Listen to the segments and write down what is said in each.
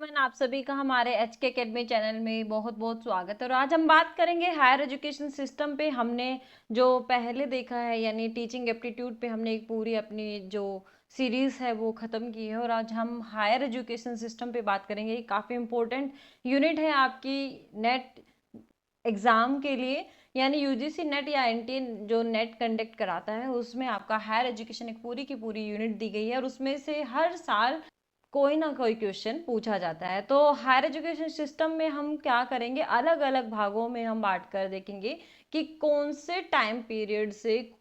Everyone, आप सभी का हमारे एच के अकेडमी चैनल में बहुत बहुत स्वागत है। और आज हम बात करेंगे हायर एजुकेशन सिस्टम पे। हमने जो पहले देखा है यानी टीचिंग एप्टीट्यूड पे हमने एक पूरी अपनी जो सीरीज है वो ख़त्म की है, और आज हम हायर एजुकेशन सिस्टम पे बात करेंगे। ये काफ़ी इम्पोर्टेंट यूनिट है आपकी नेट एग्ज़ाम के लिए, यानी यूजीसी नेट या एनटीए जो नेट कंडक्ट कराता है उसमें आपका हायर एजुकेशन एक पूरी की पूरी यूनिट दी गई है, और उसमें से हर साल कोई ना कोई क्वेश्चन पूछा जाता है। तो हायर एजुकेशन सिस्टम में हम क्या करेंगे, अलग अलग भागों में हम बांट कर देखेंगे कि कौन से टाइम पीरियड से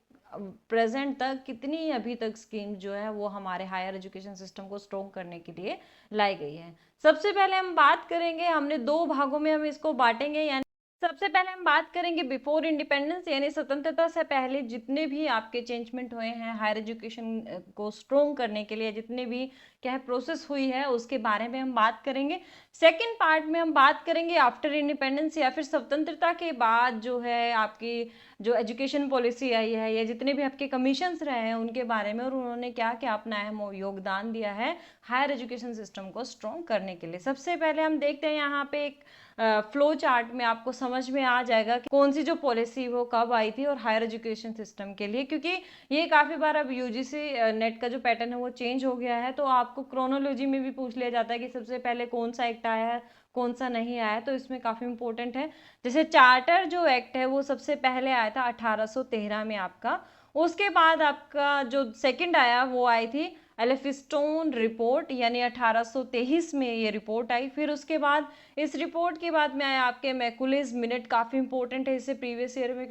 प्रेजेंट तक कितनी अभी तक स्कीम जो है वो हमारे हायर एजुकेशन सिस्टम को स्ट्रॉन्ग करने के लिए लाई गई है। सबसे पहले हम बात करेंगे, हमने दो भागों में हम इसको बांटेंगे। यानी सबसे पहले हम बात करेंगे बिफोर इंडिपेंडेंस, यानी स्वतंत्रता से पहले जितने भी आपके चेंजमेंट हुए हैं हायर एजुकेशन को स्ट्रॉन्ग करने के लिए, जितने भी क्या है प्रोसेस हुई है उसके बारे में हम बात करेंगे। सेकंड पार्ट में हम बात करेंगे आफ्टर इंडिपेंडेंस, या फिर स्वतंत्रता के बाद जो है आपकी जो एजुकेशन पॉलिसी आई है या जितने भी आपके कमीशंस रहे हैं उनके बारे में, और उन्होंने क्या क्या अपना अहम योगदान दिया है हायर एजुकेशन सिस्टम को स्ट्रॉन्ग करने के लिए। सबसे पहले हम देखते हैं यहाँ पे एक फ्लो चार्ट में आपको समझ में आ जाएगा कि कौन सी जो पॉलिसी वो कब आई थी और हायर एजुकेशन सिस्टम के लिए, क्योंकि ये काफ़ी बार अब यूजीसी नेट का जो पैटर्न है वो चेंज हो गया है। तो आपको क्रोनोलॉजी में भी पूछ लिया जाता है कि सबसे पहले कौन सा एक्ट आया है कौन सा नहीं आया है, तो इसमें काफ़ी इंपॉर्टेंट है। जैसे चार्टर जो एक्ट है वो सबसे पहले आया था 1813 में आपका। उसके बाद आपका जो सेकंड आया वो आई थी एलिफिस्टोन रिपोर्ट, यानी 1823 में ये रिपोर्ट आई। फिर उसके बाद इस रिपोर्ट के बाद में आया आपके मैकुलेज मिनट, काफ़ी इंपॉर्टेंट है, इससे प्रीवियस ईयर में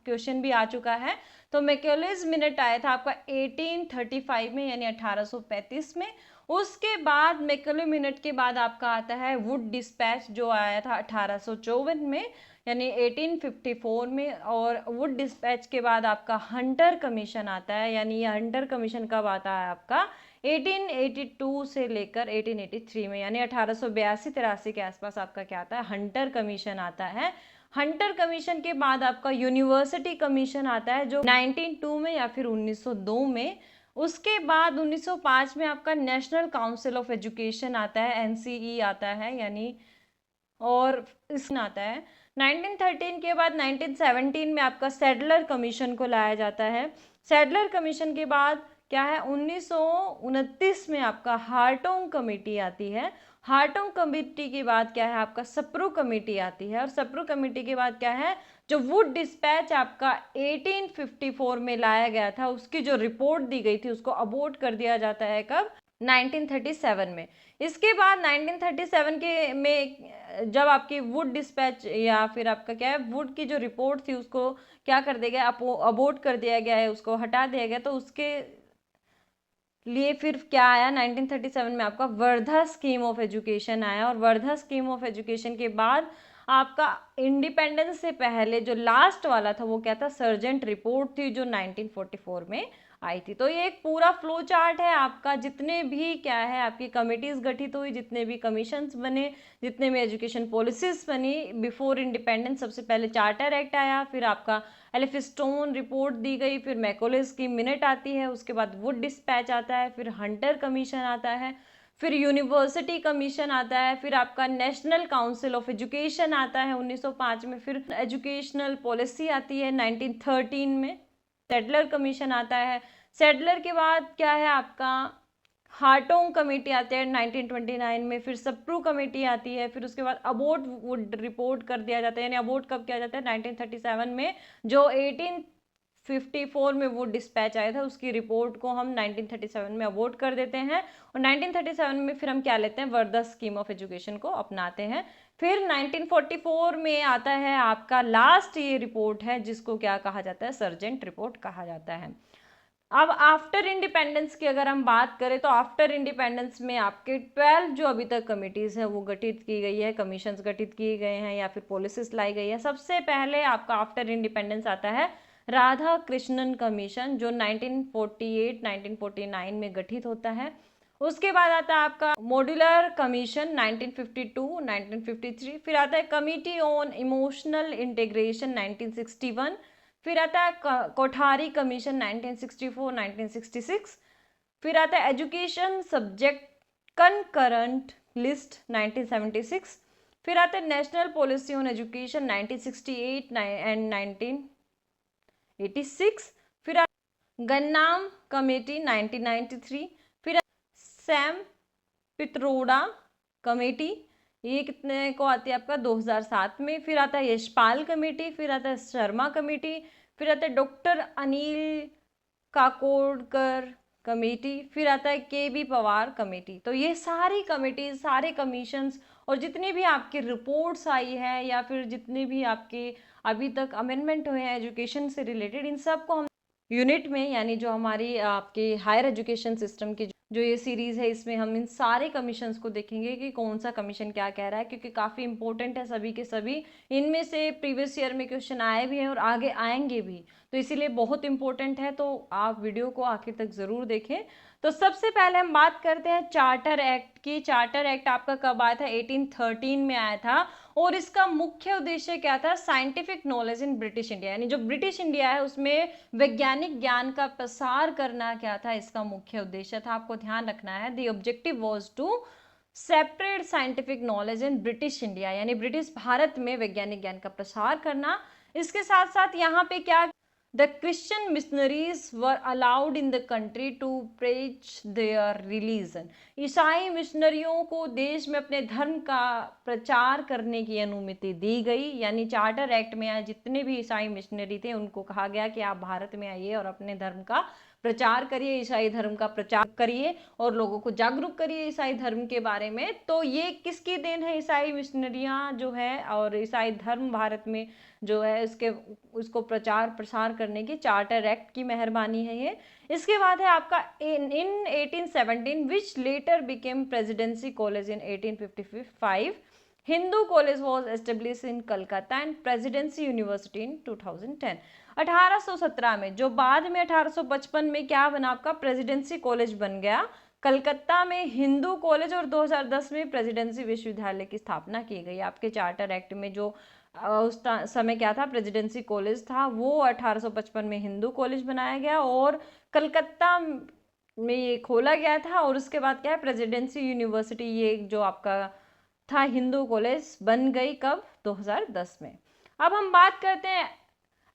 क्वेश्चन भी आ चुका है। तो मैकुलेज मिनट आया था आपका 1835 में, यानी 1835 में। उसके बाद मैकुले मिनट के बाद आपका आता है वुड डिस्पैच जो आया था 1854 में, यानी 1854 में। और वुड डिस्पैच के बाद आपका हंटर कमीशन आता है, यानी ये हंटर कमीशन कब आता है आपका 1882 से लेकर 1883 में, यानी 1882-83 के आसपास आपका क्या आता है हंटर कमीशन आता है। हंटर कमीशन के बाद आपका यूनिवर्सिटी कमीशन आता है जो 1902 में या फिर 1902 में। उसके बाद 1905 में आपका नेशनल काउंसिल ऑफ एजुकेशन आता है, एनसीई आता है यानी, और इसमें आता है 1913 के बाद 1917 में आपका सैडलर कमीशन को लाया जाता है। सैडलर कमीशन के बाद क्या है 1929 में आपका हार्टोंग कमेटी आती है। हार्टोंग कमेटी के बाद क्या है आपका सप्रू कमेटी आती है, और सप्रू कमेटी के बाद क्या है जो वुड डिस्पैच आपका 1854 में लाया गया था, उसकी जो रिपोर्ट दी गई थी उसको अबोर्ट कर दिया जाता है कब 1937 में। इसके बाद 1937 के में जब आपकी वुड डिस्पैच या फिर आपका क्या है वुड की जो रिपोर्ट थी उसको क्या कर दिया गया, अबोर्ट कर दिया गया है, उसको हटा दिया गया। तो उसके लिए फिर क्या आया 1937 में आपका वर्धा स्कीम ऑफ एजुकेशन आया, और वर्धा स्कीम ऑफ एजुकेशन के बाद आपका इंडिपेंडेंस से पहले जो लास्ट वाला था वो क्या था सर्जेंट रिपोर्ट थी जो 1944 में आई थी। तो ये एक पूरा फ्लो चार्ट है आपका, जितने भी क्या है आपकी कमिटीज गठित हुई, जितने भी कमीशंस बने, जितने भी एजुकेशन पॉलिसीज बनी बिफोर इंडिपेंडेंस। सबसे पहले चार्टर एक्ट आया, फिर आपका एलिफिस्टोन रिपोर्ट दी गई, फिर मैकोलेस की मिनट आती है, उसके बाद वुड डिस्पैच आता है, फिर हंटर कमीशन आता है, फिर यूनिवर्सिटी कमीशन आता है, फिर आपका नेशनल काउंसिल ऑफ एजुकेशन आता है 1905 में, फिर एजुकेशनल पॉलिसी आती है 1913 में, सेडलर कमीशन आता है। सेडलर के बाद क्या है आपका हार्टोंग कमेटी आती है 1929 में, फिर सप्रू कमेटी आती है, फिर उसके बाद अबोर्ट वुड रिपोर्ट कर दिया जाता है, यानी अबोर्ट कब किया जाता है 1937 में, जो 1854 में वो डिस्पैच आया था उसकी रिपोर्ट को हम 1937 में अबोर्ट कर देते हैं, और 1937 में फिर हम क्या लेते हैं वर्धा स्कीम ऑफ एजुकेशन को अपनाते हैं। फिर 1944 में आता है आपका लास्ट ये रिपोर्ट है जिसको क्या कहा जाता है सर्जेंट रिपोर्ट कहा जाता है। अब आफ्टर इंडिपेंडेंस की अगर हम बात करें तो आफ्टर इंडिपेंडेंस में आपके 12 जो अभी तक कमिटीज़ हैं वो गठित की गई है, कमीशंस गठित किए गए हैं या फिर पॉलिसीज लाई गई है। सबसे पहले आपका आफ्टर इंडिपेंडेंस आता है राधा कृष्णन कमीशन जो 1948-1949 में गठित होता है। उसके बाद आता है आपका मॉड्यूलर कमीशन 1952-1953, फिर आता है कमिटी ऑन इमोशनल इंटीग्रेशन 1961, फिर आता है कोठारी कमीशन 1964-1966, फिर आता है एजुकेशन सब्जेक्ट कनकरंट लिस्ट 1976, फिर आता है national policy on education 1968 and 1986, फिर गन्नाम कमेटी 1993, फिर सैम पित्रोड़ा कमेटी, ये कितने को आती है आपका 2007 में, फिर आता है यशपाल कमेटी, फिर आता है शर्मा कमेटी, फिर आता है डॉक्टर अनिल काकोडकर कमेटी, फिर आता है के पवार कमेटी। तो ये सारी कमेटी, सारे कमीशंस और जितनी भी आपकी रिपोर्ट्स आई है या फिर जितने भी आपके अभी तक अमेंडमेंट हुए हैं एजुकेशन से रिलेटेड, इन सब को हम यूनिट में, यानी जो हमारी आपकी हायर एजुकेशन सिस्टम की जो ये सीरीज है, इसमें हम इन सारे कमीशंस को देखेंगे कि कौन सा कमीशन क्या कह रहा है, क्योंकि काफ़ी इंपॉर्टेंट है सभी के सभी। इनमें से प्रीवियस ईयर में क्वेश्चन आए भी हैं और आगे आएंगे भी, तो इसीलिए बहुत इंपॉर्टेंट है। तो आप वीडियो को आखिर तक ज़रूर देखें। तो सबसे पहले हम बात करते हैं चार्टर एक्ट की। चार्टर एक्ट आपका कब आया था? 1813 में आया था, और इसका मुख्य उद्देश्य क्या था? Scientific knowledge in British India, यानी जो ब्रिटिश इंडिया है उसमें वैज्ञानिक ज्ञान का प्रसार करना क्या था, इसका मुख्य उद्देश्य था। आपको ध्यान रखना है, the objective was to separate scientific knowledge in British India, यानी ब्रिटिश भारत में वैज्ञानिक ज्ञान का प्रसार करना। इसके साथ साथ यहाँ पे क्या, the Christian missionaries were allowed in the country to preach their religion, ईसाई मिशनरियों को देश में अपने धर्म का प्रचार करने की अनुमति दी गई। यानी चार्टर एक्ट में आज जितने भी ईसाई मिशनरी थे उनको कहा गया कि आप भारत में आइए और अपने धर्म का प्रचार करिए, ईसाई धर्म का प्रचार करिए और लोगों को जागरूक करिए ईसाई धर्म के बारे में। तो ये किसकी देन है? ईसाई मिशनरियाँ जो है और ईसाई धर्म भारत में जो है उसको प्रचार प्रसार करने की चार्टर एक्ट की मेहरबानी है ये। इसके बाद है आपका in 1817 which later became Presidency College in 1855, Hindu college was establish in Calcutta and Presidency University in 2010। 1817 में, जो बाद में 1855 में क्या बना आपका? प्रेसिडेंसी कॉलेज बन गया कलकत्ता में हिंदू कॉलेज, और 2010 में प्रेसिडेंसी विश्वविद्यालय की स्थापना की गई। आपके चार्टर एक्ट में जो उस समय क्या था? प्रेसिडेंसी कॉलेज था, वो 1855 में हिंदू कॉलेज बनाया गया और कलकत्ता में ये खोला गया था। और उसके बाद क्या है? प्रेसिडेंसी यूनिवर्सिटी, ये जो आपका था हिंदू कॉलेज, बन गई कब? 2010 में। अब हम बात करते हैं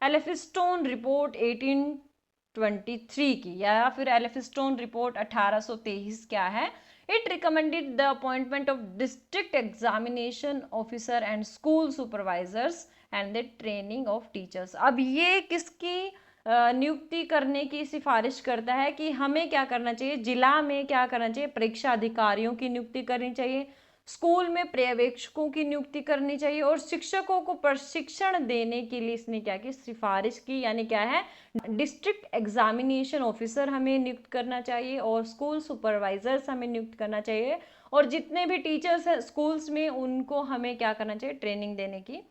एल्फिंस्टोन रिपोर्ट 1823 की, या फिर एल्फिंस्टोन रिपोर्ट 1823 क्या है? It recommended the appointment of district examination officer and school supervisors and the training of teachers. अब ये किसकी नियुक्ति करने की सिफारिश करता है कि हमें क्या करना चाहिए? जिला में क्या करना चाहिए? परीक्षा अधिकारियों की नियुक्ति करनी चाहिए, स्कूल में पर्यवेक्षकों की नियुक्ति करनी चाहिए और शिक्षकों को प्रशिक्षण देने के लिए इसने क्या की? सिफारिश की। यानी क्या है? डिस्ट्रिक्ट एग्जामिनेशन ऑफिसर हमें नियुक्त करना चाहिए और स्कूल सुपरवाइजर्स हमें नियुक्त करना चाहिए, और जितने भी टीचर्स हैं स्कूल्स में उनको हमें क्या करना चाहिए? ट्रेनिंग देने की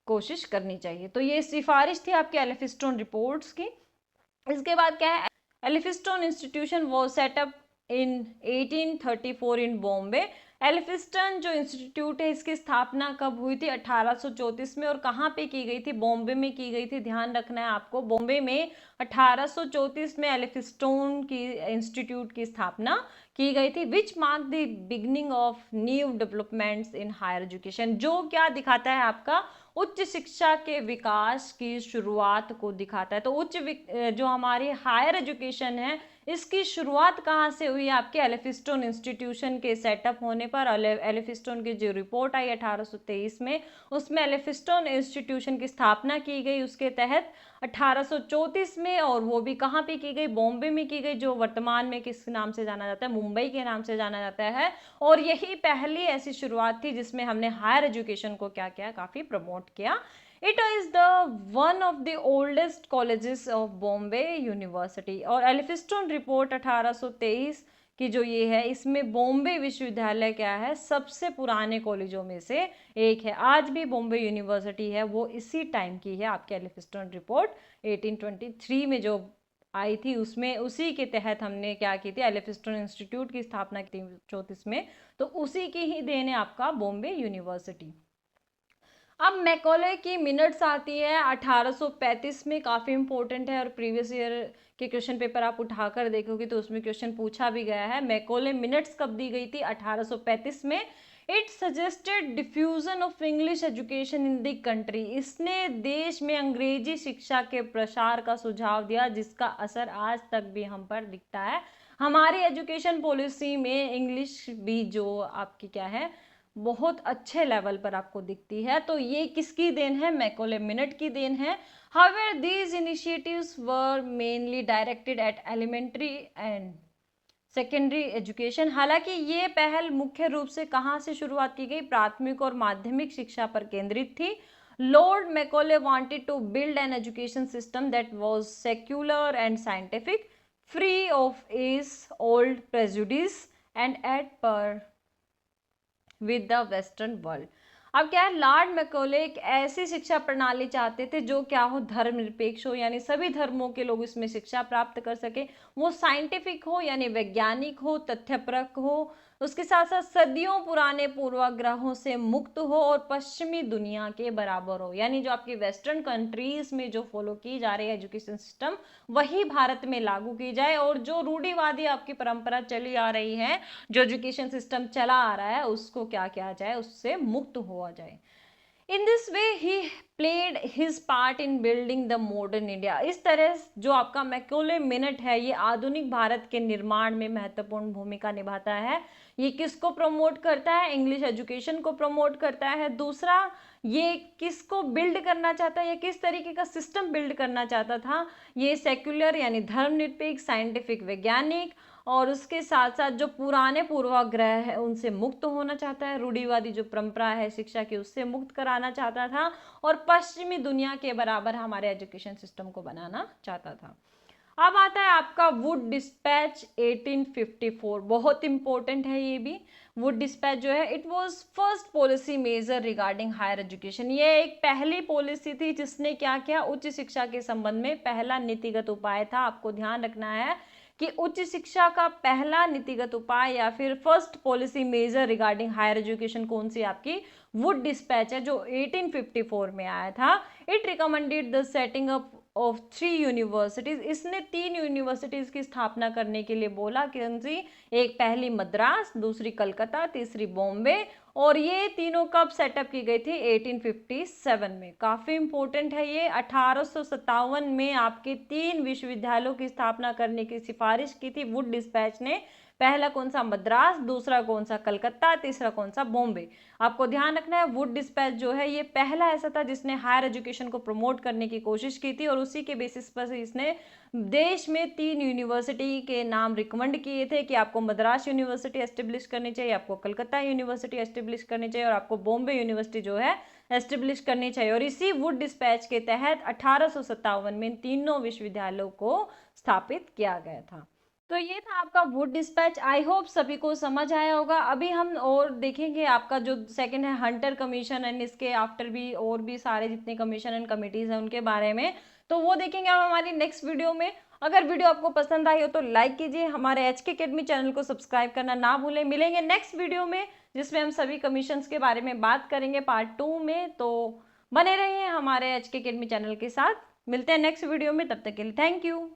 कोशिश करनी चाहिए। तो ये सिफारिश थी आपके एल्फिंस्टोन रिपोर्ट्स की। इसके बाद क्या है? एल्फिंस्टोन इंस्टीट्यूशन वॉज सेटअप इन 1834 इन बॉम्बे। एल्फिंस्टन जो इंस्टीट्यूट है इसकी स्थापना कब हुई थी? 1834 में। और कहाँ पे की गई थी? बॉम्बे में की गई थी। ध्यान रखना है आपको, बॉम्बे में 1834 में एल्फिंस्टन की इंस्टीट्यूट की स्थापना की गई थी, which mark the beginning of new developments in higher education, जो क्या दिखाता है? आपका उच्च शिक्षा के विकास की शुरुआत को दिखाता है। तो जो हमारी हायर एजुकेशन है इसकी शुरुआत कहाँ से हुई? आपके एल्फिंस्टन इंस्टीट्यूशन के सेटअप होने पर। एल्फिंस्टन की जो रिपोर्ट आई 1823 में, उसमें एल्फिंस्टन इंस्टीट्यूशन की स्थापना की गई उसके तहत 1834 में, और वो भी कहाँ पे की गई? बॉम्बे में की गई, जो वर्तमान में किस नाम से जाना जाता है? मुंबई के नाम से जाना जाता है। और यही पहली ऐसी शुरुआत थी जिसमें हमने हायर एजुकेशन को क्या किया? काफ़ी प्रमोट किया। It is the one of the oldest colleges of Bombay university. और एल्फिंस्टन रिपोर्ट 1823 की जो ये है, इसमें बॉम्बे विश्वविद्यालय क्या है? सबसे पुराने कॉलेजों में से एक है। आज भी बॉम्बे यूनिवर्सिटी है वो इसी टाइम की है। आपके एल्फिंस्टन रिपोर्ट 1823 में जो आई थी उसमें उसी के तहत हमने क्या की थी? एल्फिंस्टन इंस्टीट्यूट की स्थापना की थी 34 में। तो उसी की ही देन है आपका बॉम्बे यूनिवर्सिटी। अब मैकॉले की मिनट्स आती है 1835 में, काफ़ी इंपॉर्टेंट है और प्रीवियस ईयर के क्वेश्चन पेपर आप उठाकर देखोगे तो उसमें क्वेश्चन पूछा भी गया है। मैकॉले मिनट्स कब दी गई थी? 1835 में। It suggested diffusion of English education in the country. इसने देश में अंग्रेजी शिक्षा के प्रसार का सुझाव दिया, जिसका असर आज तक भी हम पर दिखता है। हमारी एजुकेशन पॉलिसी में इंग्लिश भी जो आपकी क्या है, बहुत अच्छे लेवल पर आपको दिखती है। तो ये किसकी देन है? मैकॉले मिनट की देन है। However, these initiatives were mainly directed at elementary and secondary education। हालांकि ये पहल मुख्य रूप से कहाँ से शुरुआत की गई? प्राथमिक और माध्यमिक शिक्षा पर केंद्रित थी। Lord Macaulay wanted to build an education system that was secular and scientific, free of age old prejudice and at par with the western world. अब क्या है, लॉर्ड मैकॉले एक ऐसी शिक्षा प्रणाली चाहते थे जो क्या हो, धर्मनिरपेक्ष हो, यानी सभी धर्मों के लोग इसमें शिक्षा प्राप्त कर सके। वो साइंटिफिक हो यानी वैज्ञानिक हो, तथ्यपरक हो, उसके साथ साथ सदियों पुराने पूर्वाग्रहों से मुक्त हो और पश्चिमी दुनिया के बराबर हो। यानी जो आपकी वेस्टर्न कंट्रीज में जो फॉलो की जा रही है एजुकेशन सिस्टम, वही भारत में लागू की जाए और जो रूढ़िवादी आपकी परंपरा चली आ रही है, जो एजुकेशन सिस्टम चला आ रहा है, उसको क्या किया जाए, उससे मुक्त हुआ जाए। In this way he played his part in building the modern India. इस तरह जो आपका मैकॉले मिनट है, ये आधुनिक भारत के निर्माण में महत्वपूर्ण भूमिका निभाता है। ये किसको प्रमोट करता है? इंग्लिश एजुकेशन को प्रमोट करता है। दूसरा, ये किसको बिल्ड करना चाहता है, ये किस तरीके का सिस्टम बिल्ड करना चाहता था? ये सेक्युलर यानी धर्मनिरपेक्ष, साइंटिफिक वैज्ञानिक, और उसके साथ साथ जो पुराने पूर्वाग्रह है उनसे मुक्त होना चाहता है, रूढ़िवादी जो परंपरा है शिक्षा की उससे मुक्त कराना चाहता था, और पश्चिमी दुनिया के बराबर हमारे एजुकेशन सिस्टम को बनाना चाहता था। अब आता है आपका वुड डिस्पैच 1854। बहुत इंपॉर्टेंट है ये भी। वुड डिस्पैच जो है, it was first policy measure regarding higher education. ये एक पहली पॉलिसी थी जिसने क्या किया, उच्च शिक्षा के संबंध में पहला नीतिगत उपाय था। आपको ध्यान रखना है कि उच्च शिक्षा का पहला नीतिगत उपाय या फिर first policy measure regarding higher education कौन सी? आपकी वुड डिस्पैच है, जो 1854 में आया था। It recommended the setting up of 3 universities. इसने 3 यूनिवर्सिटीज की स्थापना करने के लिए बोला। कौन सी? एक पहली मद्रास, दूसरी कलकत्ता, तीसरी बॉम्बे। और ये तीनों कब सेटअप की गई थी? 1857 में। काफी इंपॉर्टेंट है ये। 1857 में आपके 3 विश्वविद्यालयों की स्थापना करने की सिफारिश की थी वुड डिस्पैच ने। पहला कौन सा? मद्रास, दूसरा कौन सा? कलकत्ता, तीसरा कौन सा? बॉम्बे। आपको ध्यान रखना है, वुड डिस्पैच जो है ये पहला ऐसा था जिसने हायर एजुकेशन को प्रमोट करने की कोशिश की थी, और उसी के बेसिस पर इसने देश में 3 यूनिवर्सिटी के नाम रिकमेंड किए थे कि आपको मद्रास यूनिवर्सिटी एस्टेब्लिश करनी चाहिए, आपको कलकत्ता यूनिवर्सिटी एस्टेब्लिश करनी चाहिए, और आपको बॉम्बे यूनिवर्सिटी जो है एस्टेब्लिश करनी चाहिए। और इसी वुड डिस्पैच के तहत 1857 में तीनों विश्वविद्यालयों को स्थापित किया गया था। तो ये था आपका वुड डिस्पैच। आई होप सभी को समझ आया होगा। अभी हम और देखेंगे आपका जो सेकंड है हंटर कमीशन, एंड इसके आफ्टर भी और भी सारे जितने कमीशन एंड कमिटीज हैं उनके बारे में, तो वो देखेंगे हम हमारी नेक्स्ट वीडियो में। अगर वीडियो आपको पसंद आई हो तो लाइक कीजिए, हमारे HK अकेडमी चैनल को सब्सक्राइब करना ना भूलें। मिलेंगे नेक्स्ट वीडियो में जिसमें हम सभी कमीशंस के बारे में बात करेंगे पार्ट 2 में। तो बने रहिए हमारे HK अकेडमी चैनल के साथ। मिलते हैं नेक्स्ट वीडियो में, तब तक के लिए थैंक यू।